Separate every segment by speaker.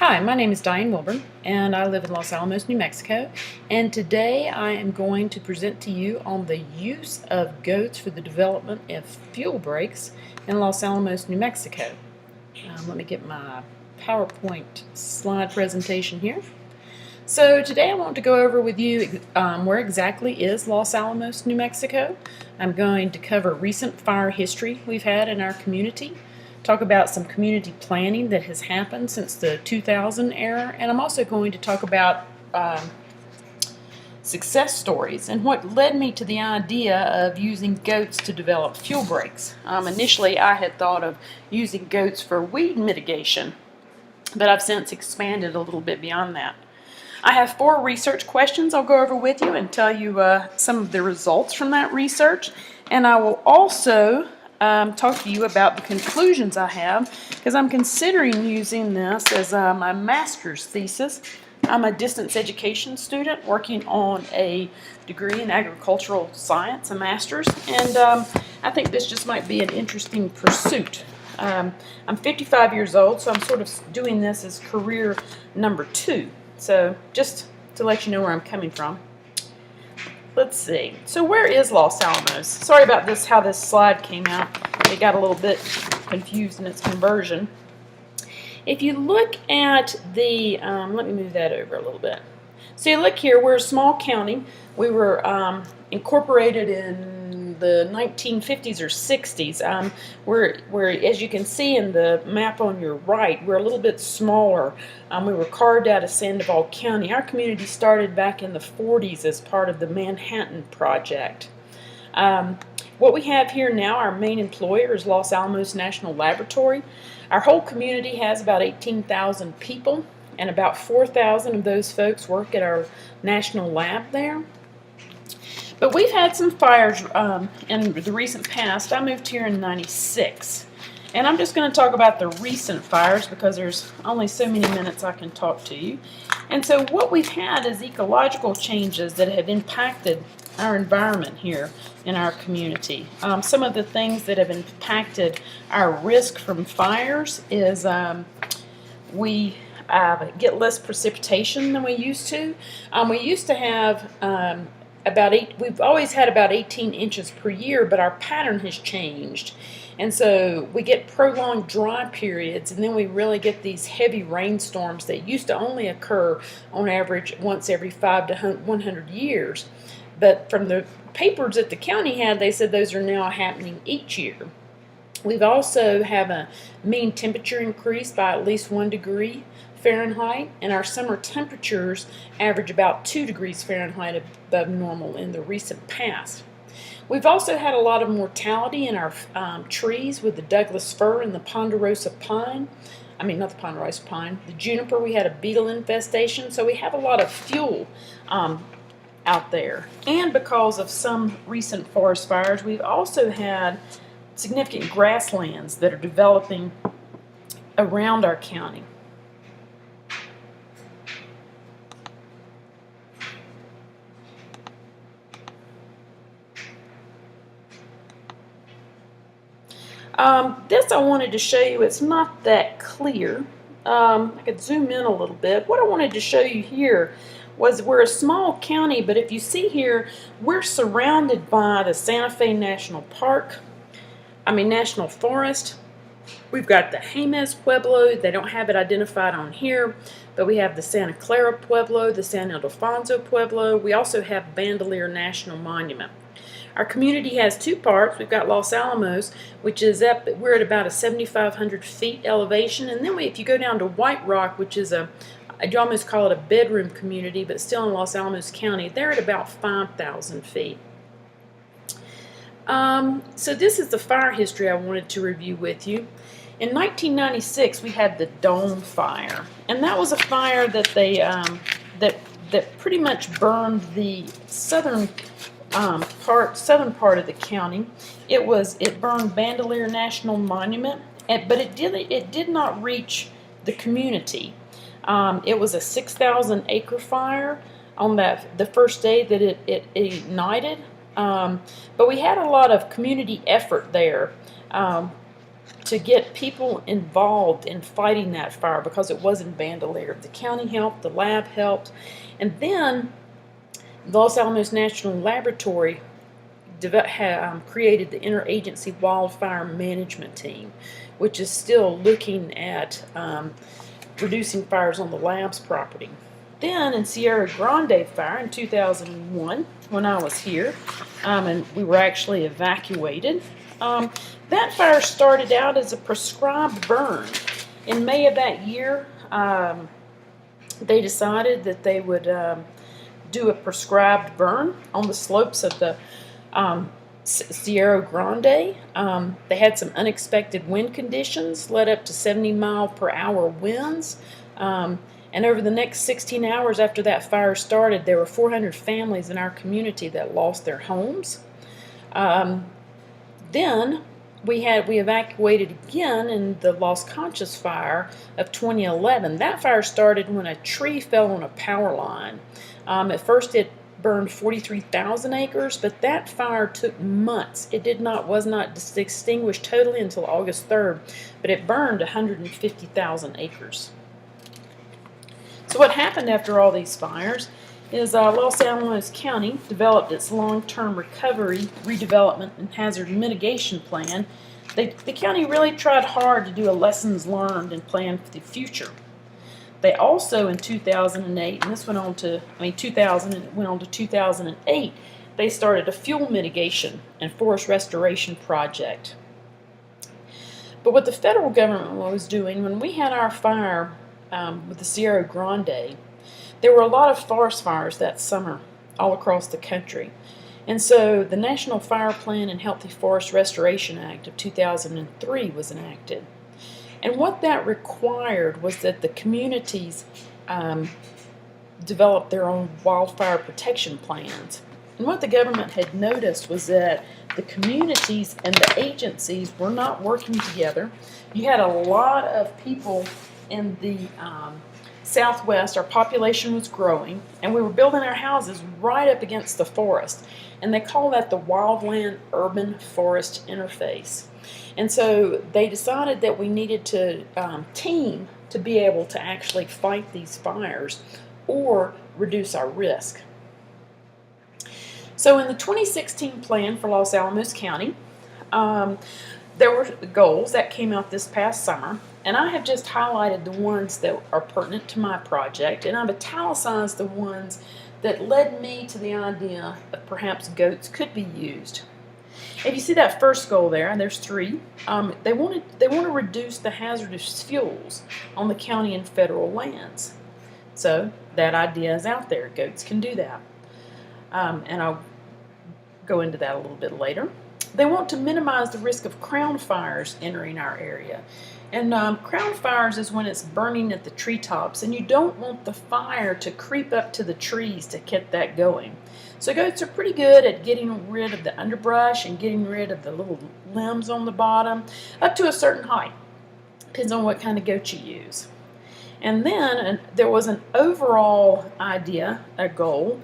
Speaker 1: Hi, my name is Diane Wilburn, and I live in Los Alamos, New Mexico. And today I am going to present to you on the use of goats for the development of fuel breaks in Los Alamos, New Mexico. Let me get my PowerPoint slide presentation here. So today I want to go over with you where exactly is Los Alamos, New Mexico. I'm going to cover recent fire history we've had in our community, talk about some community planning that has happened since the 2000 era, and I'm also going to talk about success stories and what led me to the idea of using goats to develop fuel breaks. Initially I had thought of using goats for weed mitigation, but I've since expanded a little bit beyond that. I have 4 research questions I'll go over with you and tell you some of the results from that research, and I will also talk to you about the conclusions I have, because I'm considering using this as my master's thesis. I'm a distance education student working on a degree in agricultural science, a master's, and I think this just might be an interesting pursuit. I'm 55 years old, so I'm sort of doing this as career number 2. So just to let you know where I'm coming from. Let's see. So where is Los Alamos? Sorry about this, how this slide came out. It got a little bit confused in its conversion. If you look at the, let me move that over a little bit. So you look here, we're a small county. We were incorporated in the 1950s or 60s. We're, as you can see in the map on your right, we're a little bit smaller. We were carved out of Sandoval County. Our community started back in the 40s as part of the Manhattan Project. What we have here now, our main employer is Los Alamos National Laboratory. Our whole community has about 18,000 people, and about 4,000 of those folks work at our national lab there. But we've had some fires in the recent past. I moved here in '96. And I'm just going to talk about the recent fires because there's only so many minutes I can talk to you. And so what we've had is ecological changes that have impacted our environment here in our community. Some of the things that have impacted our risk from fires is we get less precipitation than we used to. We used to have we've always had about 18 inches per year, but our pattern has changed. And so we get prolonged dry periods, and then we really get these heavy rainstorms that used to only occur on average once every 5 to 100 years. But from the papers that the county had, they said those are now happening each year. We've also have a mean temperature increase by at least 1 degree Fahrenheit, and our summer temperatures average about 2 degrees Fahrenheit above normal in the recent past. We've also had a lot of mortality in our trees with the Douglas fir and the ponderosa pine. I mean, not the ponderosa pine, the juniper. We had a beetle infestation, so we have a lot of fuel out there. And because of some recent forest fires, we've also had significant grasslands that are developing around our county. This I wanted to show you, it's not that clear. I could zoom in a little bit. What I wanted to show you here was we're a small county, but if you see here, we're surrounded by the Santa Fe National Forest. We've got the Jemez Pueblo. They don't have it identified on here, but we have the Santa Clara Pueblo, the San Ildefonso Pueblo. We also have Bandelier National Monument. Our community has 2 parts. We've got Los Alamos, which is up, we're at about a 7,500 feet elevation, and then if you go down to White Rock, which is I'd almost call it a bedroom community, but still in Los Alamos County, they're at about 5,000 feet. So this is the fire history I wanted to review with you. In 1996, we had the Dome Fire, and that was a fire that they that pretty much burned the southern part of the county. It burned Bandelier National Monument, but it did not reach the community. It was a 6,000 acre fire on the first day that it ignited. But we had a lot of community effort there to get people involved in fighting that fire because it wasn't bandolier. The county helped, the lab helped, and then the Los Alamos National Laboratory created the Interagency Wildfire Management Team, which is still looking at reducing fires on the lab's property. Then in Sierra Grande fire in 2001, when I was here, and we were actually evacuated, that fire started out as a prescribed burn. In May of that year, they decided that they would do a prescribed burn on the slopes of the Sierra Grande. They had some unexpected wind conditions, led up to 70-mile-per-hour winds. And over the next 16 hours after that fire started, there were 400 families in our community that lost their homes. Then we evacuated again in the Las Conchas fire of 2011. That fire started when a tree fell on a power line. At first it burned 43,000 acres, but that fire took months. It was not extinguished totally until August 3rd, but it burned 150,000 acres. So what happened after all these fires is Los Alamos County developed its long-term recovery, redevelopment, and hazard mitigation plan. The county really tried hard to do a lessons learned and plan for the future. They also, in 2008, and this went on to, 2000, and it went on to 2008, they started a fuel mitigation and forest restoration project. But what the federal government was doing, when we had our fire with the Sierra Grande, there were a lot of forest fires that summer all across the country. And so the National Fire Plan and Healthy Forest Restoration Act of 2003 was enacted. And what that required was that the communities develop their own wildfire protection plans. And what the government had noticed was that the communities and the agencies were not working together. You had a lot of people in the Southwest. Our population was growing, and we were building our houses right up against the forest. And they call that the wildland-urban forest interface. And so they decided that we needed to team to be able to actually fight these fires or reduce our risk. So in the 2016 plan for Los Alamos County, there were goals that came out this past summer, and I have just highlighted the ones that are pertinent to my project, and I've italicized the ones that led me to the idea that perhaps goats could be used. If you see that first goal there, and there's three, they want to reduce the hazardous fuels on the county and federal lands. So that idea is out there. Goats can do that. And I'll go into that a little bit later. They want to minimize the risk of crown fires entering our area. And crown fires is when it's burning at the treetops, and you don't want the fire to creep up to the trees to get that going. So goats are pretty good at getting rid of the underbrush and getting rid of the little limbs on the bottom up to a certain height. Depends on what kind of goat you use. And then there was an overall idea, a goal,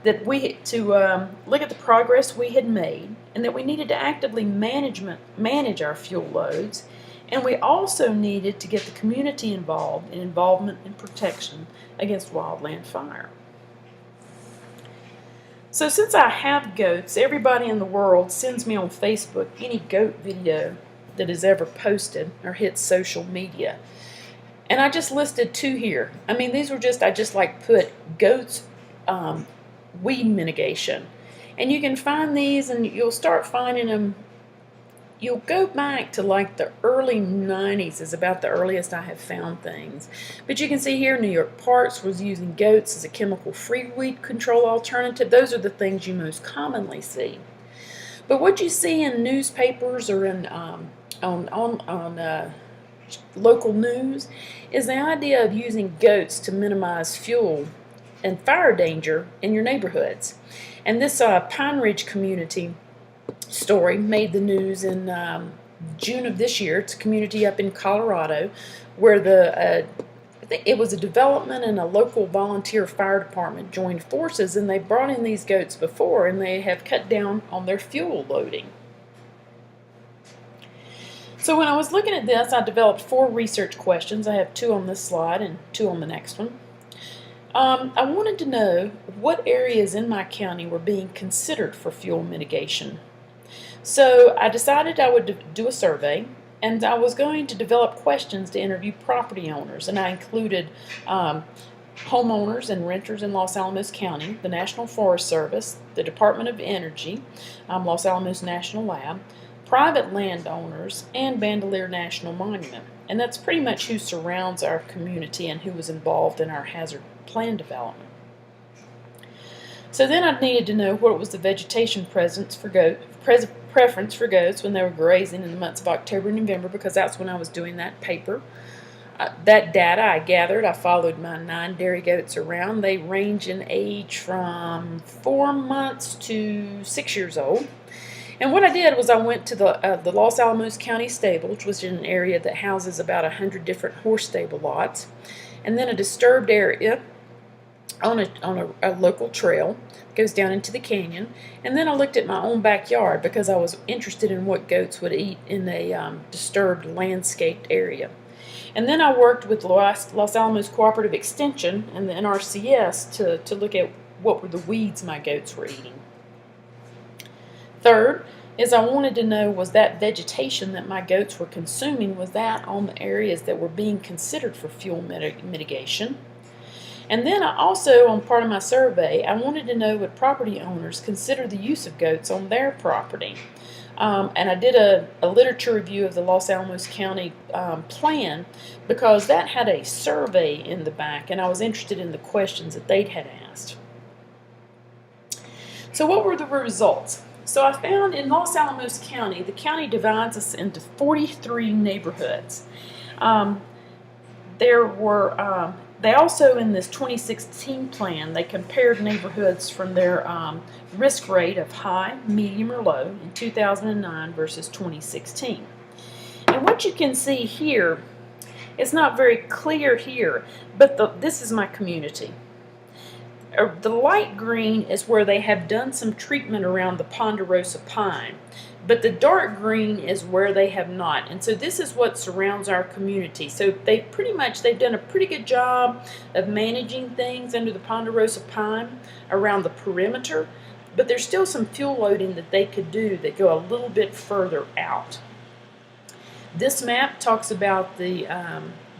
Speaker 1: that to look at the progress we had made, and that we needed to actively manage our fuel loads, and we also needed to get the community involved in involvement and protection against wildland fire. So since I have goats, everybody in the world sends me on Facebook any goat video that is ever posted or hits social media. And I just listed two here. These were I just put goats weed mitigation. And you can find these, and you'll start finding them. You'll go back to the early 90s is about the earliest I have found things. But you can see here New York Parks was using goats as a chemical-free weed control alternative. Those are the things you most commonly see. But what you see in newspapers or in on local news is the idea of using goats to minimize fuel and fire danger in your neighborhoods. And this Pine Ridge community story made the news in June of this year. It's a community up in Colorado where I think it was a development and a local volunteer fire department joined forces, and they brought in these goats before, and they have cut down on their fuel loading. So when I was looking at this, I developed 4 research questions. I have 2 on this slide and 2 on the next one. I wanted to know what areas in my county were being considered for fuel mitigation. So I decided I would do a survey, and I was going to develop questions to interview property owners, and I included homeowners and renters in Los Alamos County, the National Forest Service, the Department of Energy, Los Alamos National Lab, private landowners, and Bandelier National Monument. And that's pretty much who surrounds our community and who was involved in our hazard plan development. So then I needed to know what was the vegetation preference for goats when they were grazing in the months of October and November, because that's when I was doing that paper. That data I gathered, I followed my 9 dairy goats around. They range in age from 4 months to 6 years old. And what I did was I went to the Los Alamos County Stable, which was in an area that houses about 100 different horse stable lots, and then a disturbed area on a local trail goes down into the canyon. And then I looked at my own backyard because I was interested in what goats would eat in a disturbed landscaped area. And then I worked with Los Alamos Cooperative Extension and the NRCS to look at what were the weeds my goats were eating. Third is I wanted to know, was that vegetation that my goats were consuming, was that on the areas that were being considered for fuel mitigation? And then I also, on part of my survey, I wanted to know would property owners consider the use of goats on their property. And I did a literature review of the Los Alamos County plan because that had a survey in the back, and I was interested in the questions that they'd had asked. So what were the results? So I found in Los Alamos County, the county divides us into 43 neighborhoods. They also, in this 2016 plan, they compared neighborhoods from their risk rate of high, medium, or low in 2009 versus 2016. And what you can see here, it's not very clear here, but this is my community. The light green is where they have done some treatment around the ponderosa pine, but the dark green is where they have not. And so this is what surrounds our community. So they've done a pretty good job of managing things under the ponderosa pine around the perimeter, but there's still some fuel loading that they could do that go a little bit further out. This map talks about the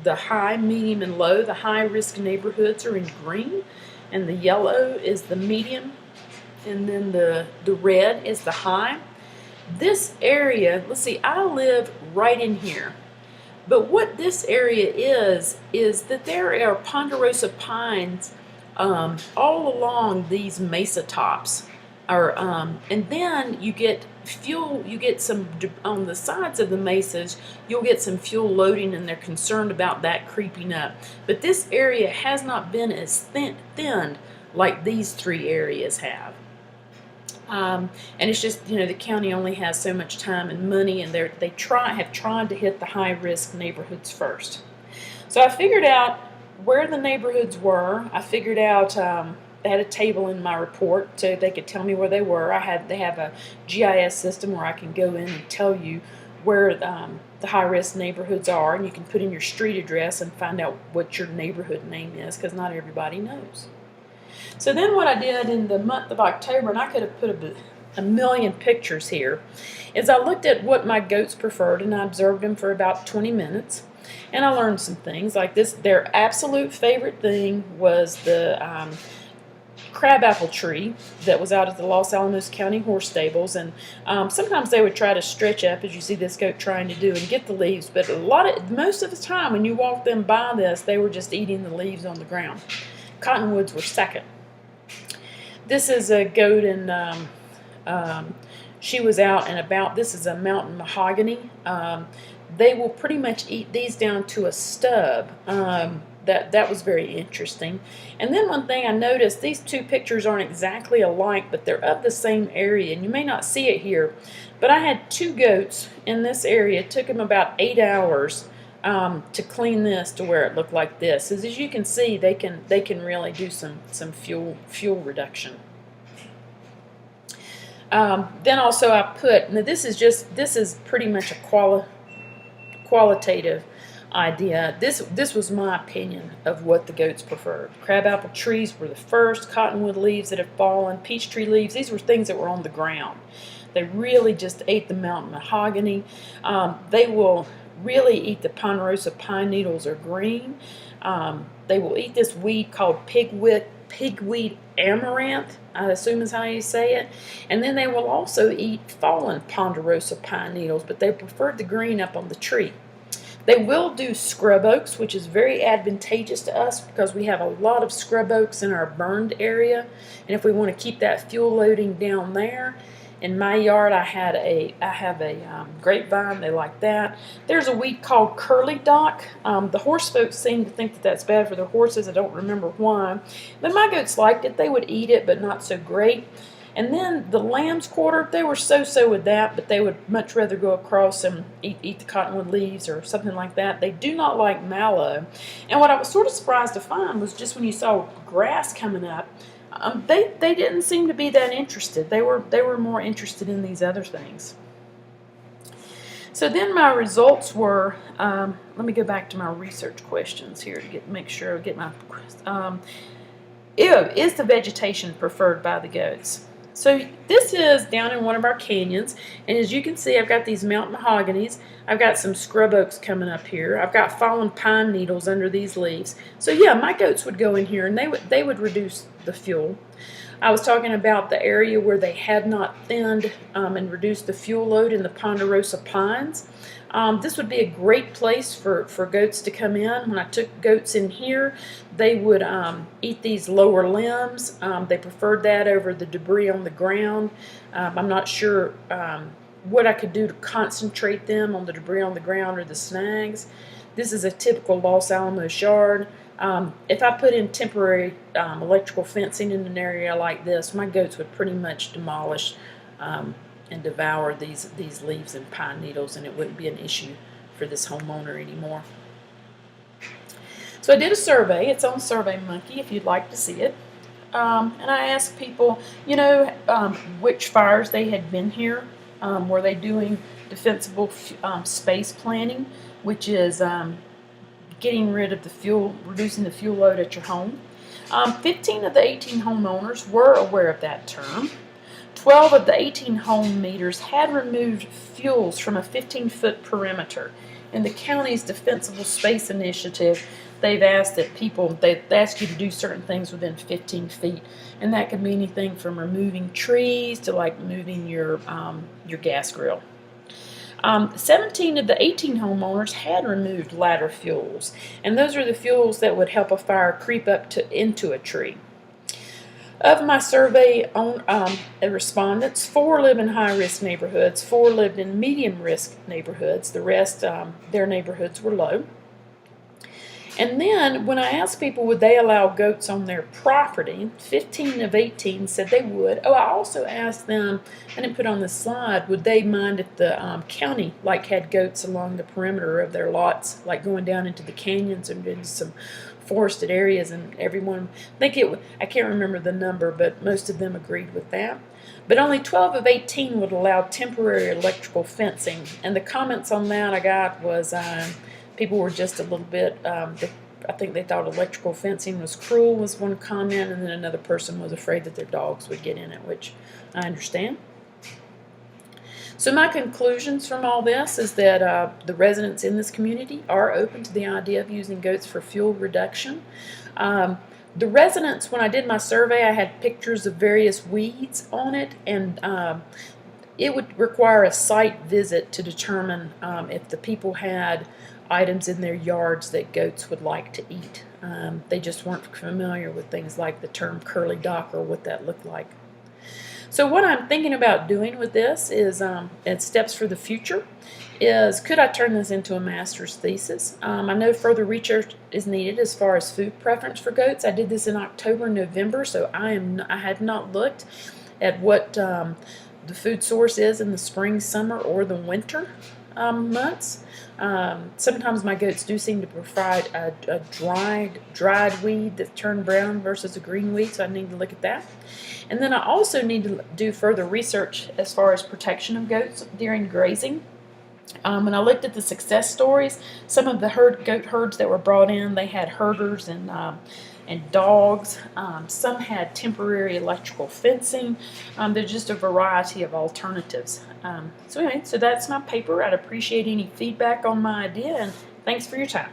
Speaker 1: high, medium, and low. The high risk neighborhoods are in green, and the yellow is the medium, and then the red is the high. This area, let's see, I live right in here, but what this area is that there are ponderosa pines all along these mesa tops, and then you get fuel, you get some on the sides of the mesas, you'll get some fuel loading, and they're concerned about that creeping up. But this area has not been as thinned like these 3 areas have. And it's just, the county only has so much time and money, and they have tried to hit the high risk neighborhoods first. So I figured out where the neighborhoods were. I figured out they had a table in my report so they could tell me where they were. They have a GIS system where I can go in and tell you where the high-risk neighborhoods are, and you can put in your street address and find out what your neighborhood name is, because not everybody knows. So then what I did in the month of October, and I could have put a million pictures here, is I looked at what my goats preferred, and I observed them for about 20 minutes. And I learned some things like this. Their absolute favorite thing was the crabapple tree that was out at the Los Alamos County horse stables, and sometimes they would try to stretch up, as you see this goat trying to do, and get the leaves, but most of the time when you walk them by this, they were just eating the leaves on the ground. Cottonwoods were second. This is a goat, and she was out and about. This is a mountain mahogany. They will pretty much eat these down to a stub. That was very interesting. And then one thing I noticed, these 2 pictures aren't exactly alike, but they're of the same area, and you may not see it here, but I had 2 goats in this area. It took them about 8 hours to clean this to where it looked like this. As you can see, they can really do some fuel reduction. Then also I put, now this is pretty much a qualitative idea. This was my opinion of what the goats preferred. Crabapple trees were the first, cottonwood leaves that have fallen, peach tree leaves. These were things that were on the ground. They really just ate the mountain mahogany. They will really eat the ponderosa pine needles or green. They will eat this weed called pigweed amaranth, I assume is how you say it. And then they will also eat fallen ponderosa pine needles, but they preferred the green up on the tree. They will do scrub oaks, which is very advantageous to us because we have a lot of scrub oaks in our burned area. And if we want to keep that fuel loading down there, in my yard I have a grapevine. They like that. There's a weed called curly dock. The horse folks seem to think that that's bad for their horses. I don't remember why. But my goats liked it. They would eat it, but not so great. And then the lamb's quarter, they were so-so with that, but they would much rather go across and eat the cottonwood leaves or something like that. They do not like mallow. And what I was sort of surprised to find was just when you saw grass coming up, they didn't seem to be that interested. They were more interested in these other things. So then my results were, let me go back to my research questions here to make sure I get my, is the vegetation preferred by the goats? So this is down in one of our canyons, and as you can see, I've got these mountain mahoganies. I've got some scrub oaks coming up here. I've got fallen pine needles under these leaves. So yeah, my goats would go in here and they would reduce the fuel. I was talking about the area where they had not thinned and reduced the fuel load in the ponderosa pines. This would be a great place for goats to come in. When I took goats in here, they would eat these lower limbs. They preferred that over the debris on the ground. I'm not sure what I could do to concentrate them on the debris on the ground or the snags. This is a typical Los Alamos yard. If I put in temporary electrical fencing in an area like this, my goats would pretty much demolish and devour these leaves and pine needles, and it wouldn't be an issue for this homeowner anymore. So I did a survey. It's on SurveyMonkey if you'd like to see it. And I asked people, which fires they had been here. Were they doing defensible space planning, which is getting rid of the fuel, reducing the fuel load at your home. 15 of the 18 homeowners were aware of that term. 12 of the 18 home meters had removed fuels from a 15-foot perimeter. In the county's Defensible Space Initiative, they've asked that they ask you to do certain things within 15 feet. And that could be anything from removing trees to like moving your gas grill. 17 of the 18 homeowners had removed ladder fuels, and those are the fuels that would help a fire creep up into a tree. Of my survey respondents, 4 live in high-risk neighborhoods, 4 lived in medium-risk neighborhoods. The rest, their neighborhoods were low. And then when I asked people would they allow goats on their property, 15 of 18 said they would. Oh, I also asked them, I didn't put on the slide, would they mind if the county had goats along the perimeter of their lots, like going down into the canyons and into some forested areas, and everyone, I can't remember the number, but most of them agreed with that. But only 12 of 18 would allow temporary electrical fencing, and the comments on that I got was people were just a little bit, I think they thought electrical fencing was cruel was one comment, and then another person was afraid that their dogs would get in it, which I understand. So my conclusions from all this is that the residents in this community are open to the idea of using goats for fuel reduction. The residents, when I did my survey, I had pictures of various weeds on it, and it would require a site visit to determine if the people had items in their yards that goats would like to eat. They just weren't familiar with things like the term curly dock or what that looked like. So what I'm thinking about doing with this is, and steps for the future, is could I turn this into a master's thesis? I know further research is needed as far as food preference for goats. I did this in October and November, so I have not looked at what the food source is in the spring, summer, or the winter months. Sometimes my goats do seem to provide a dried weed that turned brown versus a green weed, so I need to look at that. And then I also need to do further research as far as protection of goats during grazing. When I looked at the success stories, some of the goat herds that were brought in, they had herders and dogs. Some had temporary electrical fencing. There's just a variety of alternatives. So anyway, so that's my paper. I'd appreciate any feedback on my idea, and thanks for your time.